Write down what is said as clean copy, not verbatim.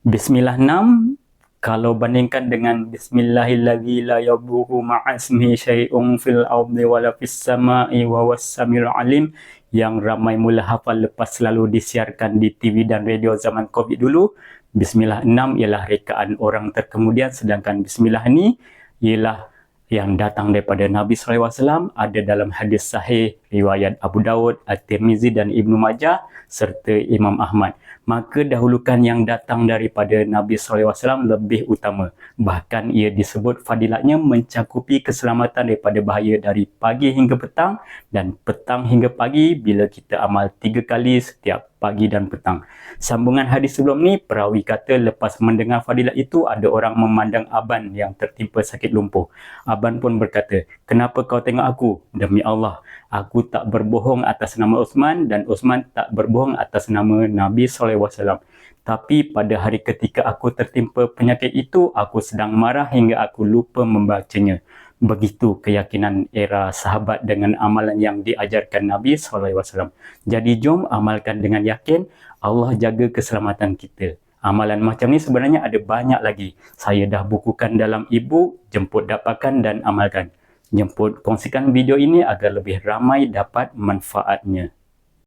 Bismillah 6, kalau bandingkan dengan Bismillahilladzi la yadurru ma'asmihi syai'un fil ardi wala fis sama'i wa huwas samiul alim, yang ramai mula hafal lepas selalu disiarkan di TV dan radio zaman Covid dulu. Bismillah 6 ialah rekaan orang terkemudian, sedangkan Bismillah ni ialah yang datang daripada Nabi SAW, ada dalam hadis sahih riwayat Abu Dawud, At-Tirmizi dan Ibnu Majah serta Imam Ahmad. Maka dahulukan yang datang daripada Nabi SAW lebih utama. Bahkan ia disebut fadilatnya mencakupi keselamatan daripada bahaya dari pagi hingga petang dan petang hingga pagi bila kita amal 3 kali setiap pagi dan petang. Sambungan hadis sebelum ni, perawi kata lepas mendengar fadilat itu, ada orang memandang Aban yang tertimpa sakit lumpuh. Aban pun berkata, "Kenapa kau tengok aku? Demi Allah, aku tak berbohong atas nama Uthman dan Uthman tak berbohong atas nama Nabi SAW. Tapi pada hari ketika aku tertimpa penyakit itu, aku sedang marah hingga aku lupa membacanya." Begitu keyakinan era sahabat dengan amalan yang diajarkan Nabi SAW. Jadi jom amalkan dengan yakin, Allah jaga keselamatan kita. Amalan macam ni sebenarnya ada banyak lagi. Saya dah bukukan dalam e-book, jemput dapatkan dan amalkan. Jemput kongsikan video ini agar lebih ramai dapat manfaatnya.